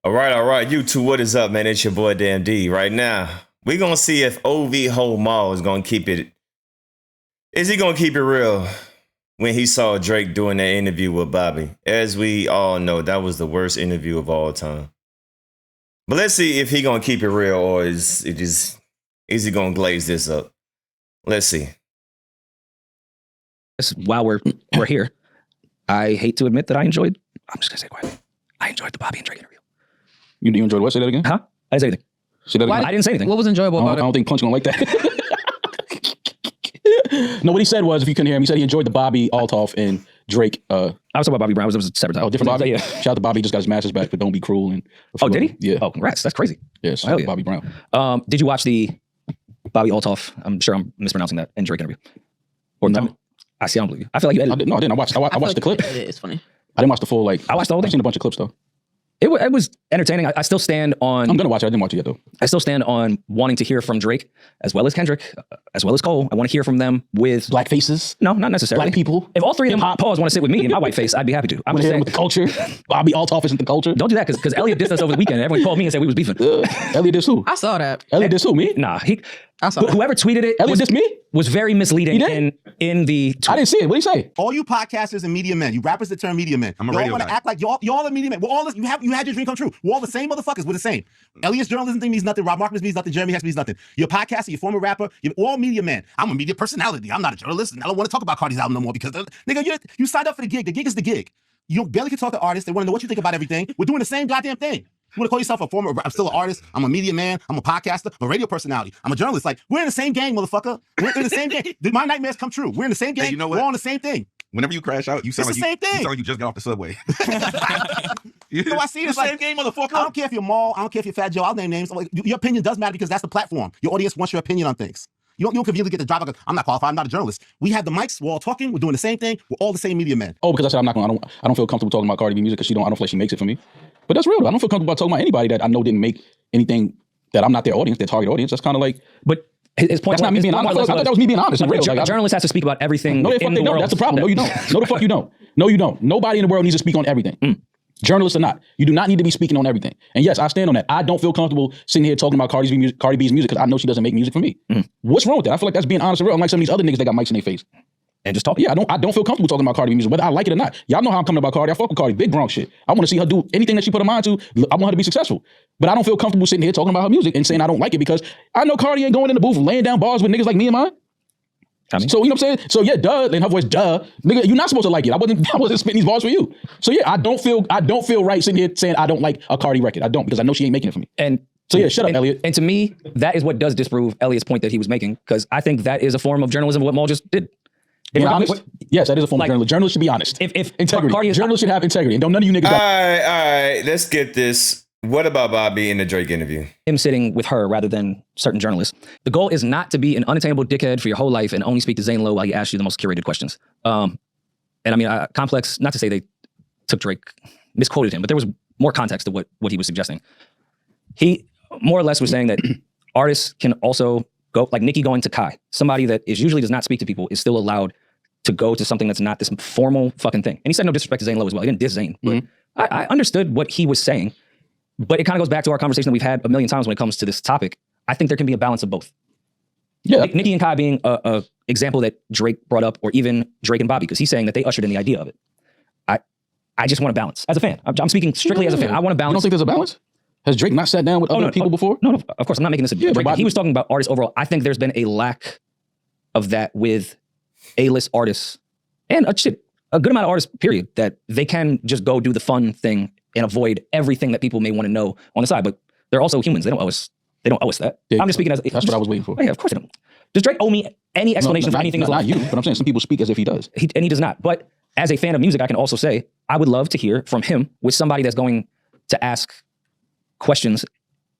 All right. You two, what is up, man? It's your boy Damn D. Right now, we're going to see if Ovhoe Mall is going to keep it. Is he going to keep it real when he saw Drake doing that interview with Bobbi? As we all know, that was the worst interview of all time. But let's see if he going to keep it real or is he going to glaze this up? Let's see. While we're here, I hate to admit that I'm just going to say quiet. I enjoyed the Bobbi and Drake interview. You enjoyed what? Say that again? Huh? I didn't say anything. Say that again? I didn't say anything. What was enjoyable about it? I don't think Punch gonna like that. No, what he said was, if you couldn't hear him, he said he enjoyed the Bobbi, Athloff, and Drake. I was talking about Bobbi Brown. It was a separate time. Oh, different Bobbi? Yeah. Shout out to Bobbi. Just got his master's back, but don't be cruel. And oh, did he? Yeah. Oh, congrats. That's crazy. Yeah, shout out to Bobbi Brown. Did you watch the Bobbi Athloff? I'm sure I'm mispronouncing that. And Drake interview. Or no. I see. I don't believe you. I feel like you edited. I didn't. I watched the clip. It's funny. I didn't watch the full, I watched the whole thing. I've seen a bunch of clips, though. It was entertaining. I still stand on... I'm going to watch it. I didn't watch it yet, though. I still stand on wanting to hear from Drake, as well as Kendrick, as well as Cole. I want to hear from them with... Black faces? No, not necessarily. Black people? If all three of them want to sit with me in my white face, I'd be happy to. I'm just saying with the culture. Bobbi Athloff isn't the culture. Don't do that, because Elliot dissed us over the weekend. Everyone called me and said we was beefing. Elliot dissed who? I saw that. Elliot dissed who? Me? Nah, I saw whoever tweeted it... Elliot dissed me? Was very misleading in the... I didn't see it. What did he say? All you podcasters and media men, you rappers that turn media men, I'm a y'all radio want to guy. act like y'all are media men. We're all you had your dream come true. We're all the same motherfuckers. We're the same. Elliot's journalism thing means nothing. Rob Marcus means nothing. Jeremy Hex means nothing. You're a podcaster. You're a former rapper. You're all media men. I'm a media personality. I'm not a journalist, and I don't want to talk about Cardi's album no more because nigga, you signed up for the gig. The gig is the gig. You barely can talk to artists. They want to know what you think about everything. We're doing the same goddamn thing. You want to call yourself a former... I'm still an artist. I'm a media man. I'm a podcaster. I'm a radio personality. I'm a journalist. Like, we're in the same gang, motherfucker. We're in the same gang. My nightmares come true. We're in the same gang. Hey, you know what? We're all on the same thing. Whenever you crash out, you sound It's like the same thing. You sound like you just got off the subway. I see it. It's like, same game, motherfucker. I don't care if you're Maul. I don't care if you're Fat Joe. I'll name names. Like, your opinion does matter because that's the platform. Your audience wants your opinion on things. You don't conveniently get the drive. Like, I'm not qualified. I'm not a journalist. We have the mics. We're all talking. We're doing the same thing. We're all the same media men. Oh, because I said I don't feel comfortable talking about Cardi B music because I don't feel like she makes it for me. But that's real though. I don't feel comfortable about talking about anybody that I know didn't make anything that I'm not their audience, their target audience. That's kind of like... But his point... That's not me being honest. I thought that was me being honest. A journalist has to speak about everything. No, the fuck they don't. That's the problem. No, you don't. No, the fuck you don't. No, you don't. Nobody in the world needs to speak on everything. Journalists or not. You do not need to be speaking on everything. And yes, I stand on that. I don't feel comfortable sitting here talking about Cardi B's music because I know she doesn't make music for me. What's wrong with that? I feel like that's being honest and real. Unlike some of these other niggas that got mics in their face. And just talking. Yeah, I don't feel comfortable talking about Cardi B music, whether I like it or not. Y'all know how I'm coming about Cardi. I fuck with Cardi, big Bronx shit. I want to see her do anything that she put her mind to. I want her to be successful. But I don't feel comfortable sitting here talking about her music and saying I don't like it because I know Cardi ain't going in the booth laying down bars with niggas like me and mine. I mean, so you know what I'm saying? So yeah, duh, in her voice, duh. Nigga, you're not supposed to like it. I wasn't spitting these bars for you. So yeah, I don't feel right sitting here saying I don't like a Cardi record. I don't, because I know she ain't making it for me. And so yeah, shut up, Elliot. And to me, that is what does disprove Elliot's point that he was making, because I think that is a form of journalism, what Maul just did. Yes, that is a form of journalism. Journalists should be honest. If integrity. Journalists should have integrity. And don't none of you niggas... All right. Let's get this. What about Bobbi in the Drake interview? Him sitting with her rather than certain journalists. The goal is not to be an unattainable dickhead for your whole life and only speak to Zane Lowe while he asks you the most curated questions. And I mean, Complex, not to say they took Drake, misquoted him, but there was more context to what he was suggesting. He more or less was saying that artists can also go, like Nicki going to Kai, somebody that usually does not speak to people is still allowed to go to something that's not this formal fucking thing. And he said no disrespect to Zane Lowe as well. He didn't diss Zane, but I understood what he was saying. But it kind of goes back to our conversation that we've had a million times when it comes to this topic. I think there can be a balance of both. Yeah, Nicki and Kai being a example that Drake brought up, or even Drake and Bobbi, because he's saying that they ushered in the idea of it. I just want to balance. As a fan, I'm speaking strictly as a fan. I want to balance. You don't think there's a balance? Has Drake not sat down with other people before? No, of course, I'm not making this a Drake. He was talking about artists overall. I think there's been a lack of that with A-list artists and a good amount of artists, period, that they can just go do the fun thing and avoid everything that people may want to know on the side. But they're also humans. They don't owe us that. Yeah, I'm just speaking as... That's what I was waiting for. Oh, yeah, of course they don't. Does Drake owe me any explanation for anything? Not you, but I'm saying some people speak as if he does. And he does not. But as a fan of music, I can also say, I would love to hear from him with somebody that's going to ask questions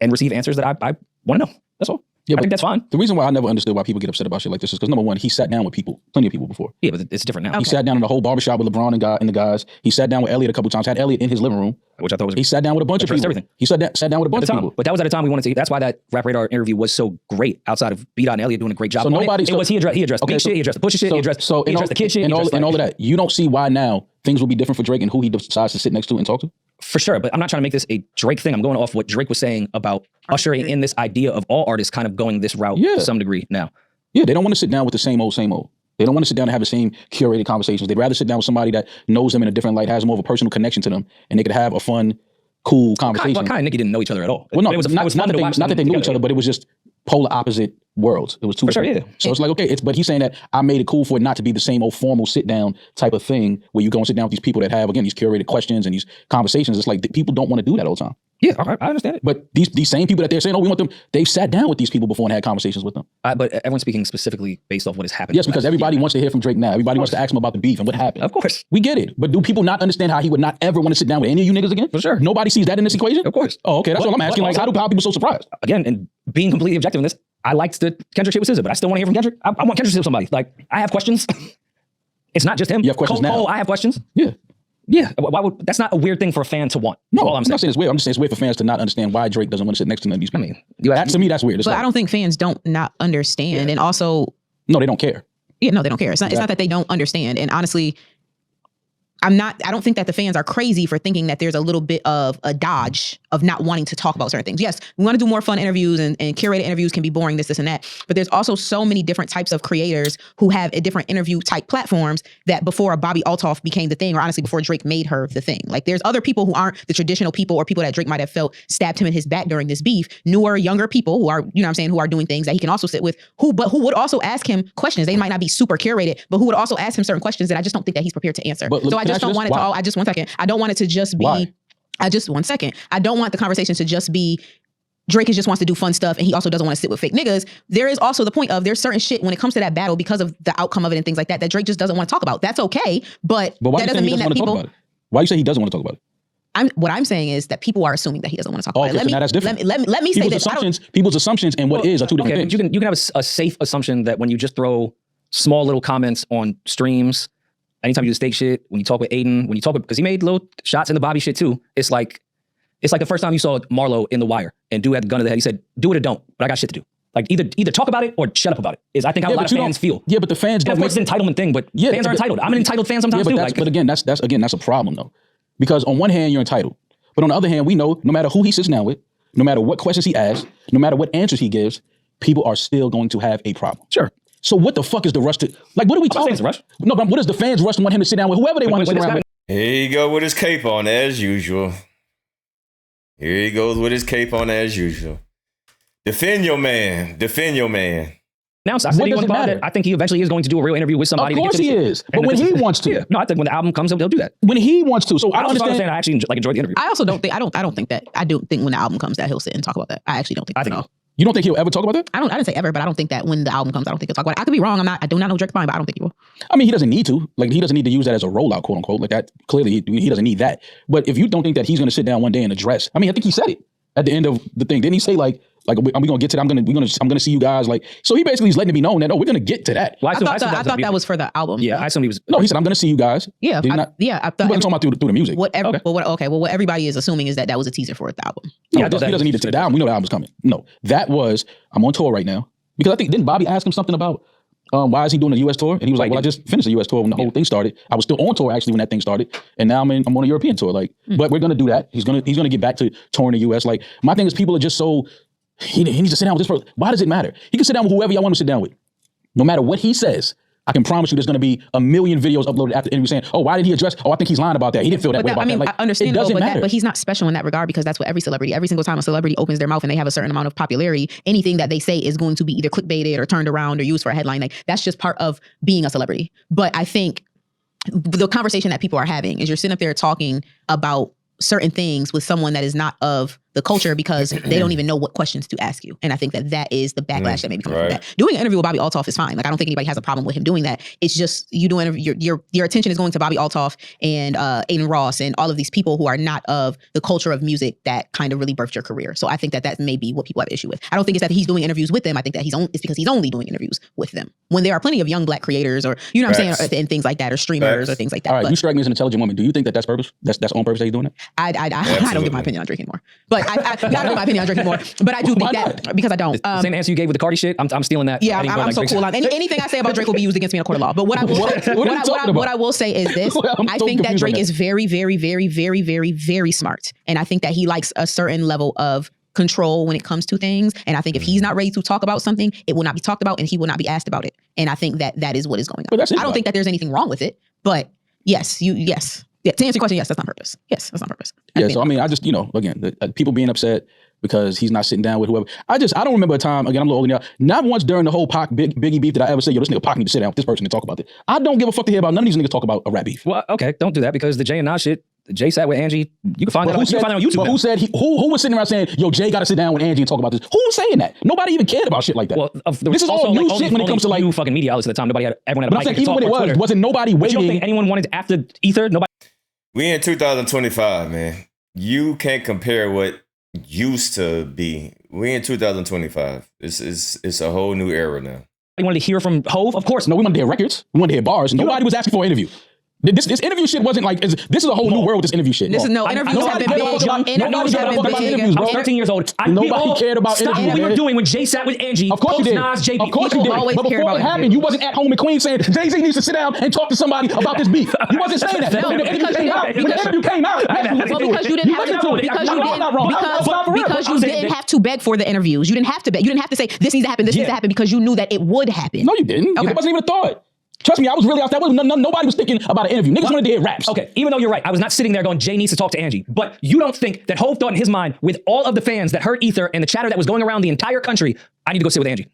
and receive answers that I want to know. That's all. Yeah, I think that's fine. The reason why I never understood why people get upset about shit like this is because, number one, he sat down with people, plenty of people before. Yeah, but it's different now. Okay. He sat down in the whole barbershop with LeBron and the guys. He sat down with Elliot a couple times, had Elliot in his living room. Which I thought was... He sat down with a bunch of people. Everything. He sat down with a bunch of people. But that was at a time we wanted to... That's why that Rap Radar interview was so great, outside of B-Dot and Elliot doing a great job. So nobody... He addressed the big shit, he addressed the push shit, he addressed the kid shit, and all of that. You don't see why now things will be different for Drake and who he decides to sit next to and talk to? For sure, but I'm not trying to make this a Drake thing. I'm going off what Drake was saying about ushering in this idea of all artists kind of going this route to some degree now. Yeah, they don't want to sit down with the same old, same old. They don't want to sit down and have the same curated conversations. They'd rather sit down with somebody that knows them in a different light, has more of a personal connection to them, and they could have a fun, cool conversation. Well, kind of Nicki didn't know each other at all. Well, no, it was not that they knew each other, but it was just polar opposite worlds. It was two. For sure, yeah. So it's like, okay, but he's saying that I made it cool for it not to be the same old formal sit down type of thing where you go and sit down with these people that have, again, these curated questions and these conversations. It's like people don't want to do that all the time. Yeah, I understand it. But these same people that they're saying, oh, we want them, they've sat down with these people before and had conversations with them. But everyone's speaking specifically based off what has happened. Yes, because everybody wants to hear from Drake now. Everybody wants to ask him about the beef and what happened. Of course. We get it. But do people not understand how he would not ever want to sit down with any of you niggas again? For sure. Nobody sees that in this equation? Of course. Oh, okay. That's all I'm asking. Like, how people so surprised? Again, and being completely objective in this, I liked the Kendrick shit with SZA, but I still want to hear from Kendrick. I want Kendrick to say somebody. Like, I have questions. It's not just him. You have questions now? Cole, I have questions. Yeah. Yeah. Why would that's not a weird thing for a fan to want? No, all I'm not saying it's weird. I'm just saying it's weird for fans to not understand why Drake doesn't want to sit next to none of these people. I mean, to me, that's weird. It's But like, I don't think fans don't not understand. And also, no, they don't care. yeah, no, they don't care. It's not that they don't understand. And honestly, I don't think that the fans are crazy for thinking that there's a little bit of a dodge of not wanting to talk about certain things. Yes, we want to do more fun interviews and curated interviews can be boring, this and that. But there's also so many different types of creators who have a different interview type platforms that before Bobbi Athloff became the thing, or honestly before Drake made her the thing. Like there's other people who aren't the traditional people or people that Drake might have felt stabbed him in his back during this beef, newer, younger people who are, you know what I'm saying, who are doing things that he can also sit with, who would also ask him questions. They might not be super curated, but who would also ask him certain questions that I just don't think that he's prepared to answer. So I just don't want it to all, one second. I don't want it to just be, I don't want the conversation to just be Drake just wants to do fun stuff and he also doesn't want to sit with fake niggas. There is also the point of there's certain shit when it comes to that battle because of the outcome of it and things like that Drake just doesn't want to talk about. That's okay, but that doesn't mean that people. Why you say he doesn't want to talk about it? What I'm saying is that people are assuming that he doesn't want to talk about it. So now that's different. Let me say this. People's assumptions and what is are two different things. You can have a safe assumption that when you just throw small little comments on streams, anytime you do steak shit, when you talk with Aiden, because he made little shots in the Bobby shit too. It's like the first time you saw Marlo in The Wire and dude had the gun to the head. He said, "Do it or don't," but I got shit to do. Like either talk about it or shut up about it. Is I think how a lot of fans feel. Yeah, but the fans don't. Of course, it's an entitlement thing, but fans are entitled. I'm an entitled fan sometimes too. But again, that's a problem though, because on one hand you're entitled, but on the other hand we know no matter who he sits down with, no matter what questions he asks, no matter what answers he gives, people are still going to have a problem. Sure. So what the fuck is the rush to, like, what are we talking about? Rush. No, but what is the fans rush to want him to sit down with whoever they want to sit around with? Here you go with his cape on as usual. Here he goes with his cape on as usual. Defend your man. Defend your man. Now, I said he wasn't bothered. I think he eventually is going to do a real interview with somebody. Of course he is. But when he wants to. Yeah. No, I think when the album comes, he'll do that. When he wants to. So I don't understand. I actually enjoyed the interview. I also don't think, I don't think that, I don't think when the album comes that he'll sit and talk about that. I actually don't think that. You don't think he'll ever talk about that? I didn't say ever, but I don't think that when the album comes, I don't think he'll talk about it. I could be wrong. I do not know Drake's mind, but I don't think he will. I mean, he doesn't need to. Like, he doesn't need to use that as a rollout, quote unquote. Like that, clearly, he doesn't need that. But if you don't think that he's going to sit down one day and address, I mean, I think he said it at the end of the thing. Didn't he say like are we gonna get to that? I'm gonna see you guys. Like, so he basically is letting it be known that we're gonna get to that. Well, I thought that was for the album. Yeah, I assumed he was. No, he said I'm gonna see you guys. Yeah, I thought he wasn't talking about through the music. Whatever. Okay. Well, what everybody is assuming is that was a teaser for the album. No, he doesn't need to sit down. We know the album's coming. No, that was I'm on tour right now because I think didn't Bobby ask him something about why is he doing a U.S. tour? And he was like, well, I just finished a U.S. tour when the whole thing started. I was still on tour actually when that thing started, and now I'm on a European tour. Like, but we're gonna do that. He's gonna get back to touring the U.S. Like, my thing is people are just so. He needs to sit down with this person. Why does it matter? He can sit down with whoever y'all want to sit down with. No matter what he says, I can promise you there's going to be a million videos uploaded after the interview saying, oh, why did he address? Oh, I think he's lying about that. He didn't feel that way about that. Like, I understand, it doesn't matter. But he's not special in that regard because that's what every single time a celebrity opens their mouth and they have a certain amount of popularity, anything that they say is going to be either clickbaited or turned around or used for a headline. Like, that's just part of being a celebrity. But I think the conversation that people are having is you're sitting up there talking about certain things with someone that is not of the culture because they don't even know what questions to ask you. And I think that is the backlash that maybe comes from that. Doing an interview with Bobbi Athloff is fine. Like, I don't think anybody has a problem with him doing that. It's just you doing your attention is going to Bobbi Athloff and Aiden Ross and all of these people who are not of the culture of music that kind of really birthed your career. So I think that may be what people have an issue with. I don't think it's that he's doing interviews with them. I think that it's because he's only doing interviews with them. When there are plenty of young black creators or, you know what I'm saying, and things like that, or streamers or things like that. All right, you strike me as an intelligent woman. Do you think that's purpose? That's on purpose that he's doing it? I don't give my opinion on Drake anymore. But I not in my opinion on Drake anymore, but I do think that because I don't. Same answer you gave with the Cardi shit. I'm stealing that. Yeah, I'm so cool on anything I say about Drake will be used against me in a court of law. But what I will say is this: I think that Drake is very, very, very, very, very, very smart, and I think that he likes a certain level of control when it comes to things. And I think if he's not ready to talk about something, it will not be talked about, and he will not be asked about it. And I think that is what is going on. I don't think that there's anything wrong with it, but yes. Yeah, to answer your question, yes, that's on purpose. Yes, that's on purpose. Yeah, so I mean, I just, again, people being upset because he's not sitting down with whoever. I don't remember a time, again, I'm a little older now, not once during the whole Biggie beef did I ever say, yo, this nigga Pac need to sit down with this person and talk about it. I don't give a fuck to hear about none of these niggas talk about a rap beef. Well, okay, don't do that because the Jay and Nas shit, Jay sat with Angie. You can find that on YouTube. But who said who was sitting around saying, yo, Jay got to sit down with Angie and talk about this? Who was saying that? Nobody even cared about shit like that. Well, this is all new shit when it comes to like new fucking media outlets at the time. Everyone had a mic. I'm saying even when it wasn't nobody waiting. You don't think anyone wanted after Ether? Nobody. We in 2025, man. You can't compare what used to be. We in 2025. It's a whole new era now. You wanted to hear from Hove? Of course. No, we wanted to hear records. We wanted to hear bars. Nobody was asking for an interview. This interview shit wasn't like, this is a whole new world with this interview shit. Interviews have been big. Interviews have been big. I was 13 years old. Nobody cared about interviews. Stop what we were doing when Jay sat with Angie. Of course you did. Nas, JB. Of course you did. But before it happened, you wasn't at home in Queens saying, Jay-Z needs to sit down and talk to somebody about this beef. You wasn't saying that. When the interview came out, because you didn't have to. Because you didn't have to beg for the interviews. You didn't have to beg. You didn't have to say, this needs to happen, this needs to happen, because you knew that it would happen. No, you didn't. It wasn't even a thought. Trust me, I was really out there. Nobody was thinking about an interview. Niggas wanted to hear raps. Okay, even though you're right, I was not sitting there going, Jay needs to talk to Angie. But you don't think that Hove thought in his mind, with all of the fans that heard Ether and the chatter that was going around the entire country, I need to go sit with Angie.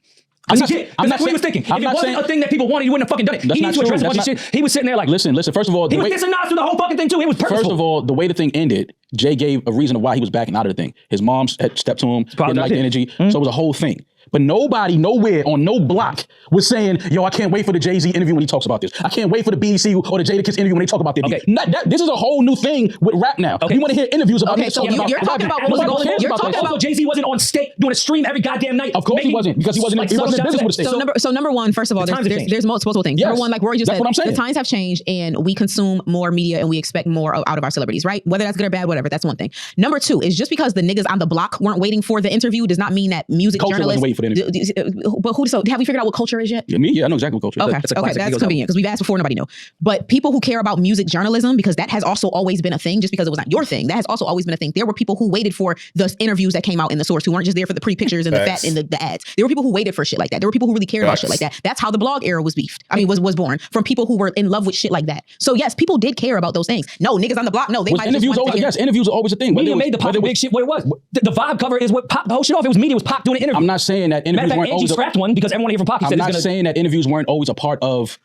That's what he was thinking. If it wasn't a thing that people wanted, he wouldn't have fucking done it. He needs to address a bunch of shit. He was sitting there like, listen, first of all, he was dissing Nas through the whole fucking thing too. It was purposeful. First of all, the way the thing ended, Jay gave a reason of why he was backing out of the thing. His mom had stepped to him, didn't like the energy, so it was a whole thing. But nobody, nowhere, on no block was saying, yo, I can't wait for the Jay-Z interview when he talks about this. I can't wait for the BEC or the Jadakiss interview when they talk about this. Okay. This is a whole new thing with rap now. Okay. You want to hear interviews about so you're talking about what was going on. You're talking about Jay-Z wasn't on stage doing a stream every goddamn night. Of course he wasn't, because he wasn't in business with the stage. So number one, first of all, there's multiple things. Yes. Number one, like Rory just said, the times have changed and we consume more media and we expect more out of our celebrities, right? Whether that's good or bad, whatever, that's one thing. Number two is just because the niggas on the block weren't waiting for the interview does not mean that music journalists wasn't waiting for the interview. But so have we figured out what culture is yet? Yeah, I know exactly what culture is. Okay, that's convenient because we've asked before, nobody knew. But people who care about music journalism, because that has also always been a thing, just because it was not your thing, that has also always been a thing. There were people who waited for the interviews that came out in the source, who weren't just there for the pretty pictures and the fat and the ads. There were people who waited for shit like that. There were people who really cared about shit like that. That's how the blog era was was born, from people who were in love with shit like that. So yes, people did care about those things. No, niggas on the block, no, they might interviews always, yes, interviews are always a thing. Media made the Pac big shit what it was. The vibe cover is what popped the whole shit off. It was media, was Pac doing an interview. I'm not saying that interviews weren't always scrapped one because everyone here from Pac. I'm not saying that interviews weren't always a part of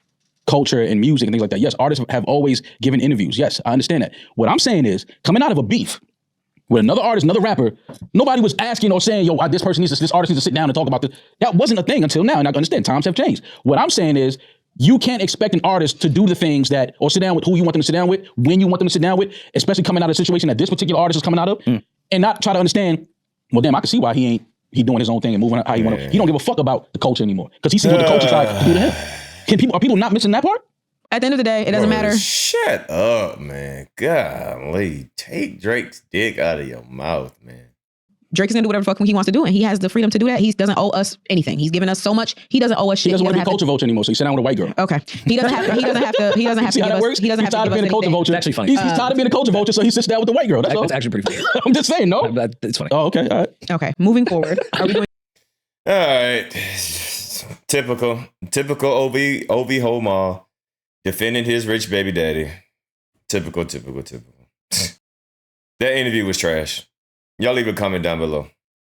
culture and music and things like that. Yes, artists have always given interviews. Yes, I understand that. What I'm saying is, coming out of a beef with another artist, another rapper, nobody was asking or saying, yo, this artist needs to sit down and talk about this. That wasn't a thing until now, and I understand times have changed. What I'm saying is, you can't expect an artist to do the things that, or sit down with who you want them to sit down with, when you want them to sit down with, especially coming out of a situation that this particular artist is coming out of, and not try to understand, well, damn, I can see why he doing his own thing and moving how he want to. He don't give a fuck about the culture anymore because he sees what the culture tried to do to him. Are people not missing that part? At the end of the day, it doesn't matter. Shut up, man. Golly, take Drake's dick out of your mouth, man. Drake is gonna do whatever the fuck he wants to do, and he has the freedom to do that. He doesn't owe us anything. He's given us so much. He doesn't owe us shit. He doesn't want to be culture vulture anymore, so he sit down with a white girl. Okay. He doesn't have to give us. He doesn't have to give us. He doesn't have to give us being a culture vulture. It's actually funny. He's tired of being a culture vulture, so he sits down with the white girl. That's actually pretty funny. I'm just saying, no. It's funny. Oh, okay. All right. Okay. Moving forward. Are we doing? All right. Typical Ovhoe Mall defending his rich baby daddy. Typical. That interview was trash. Y'all leave a comment down below.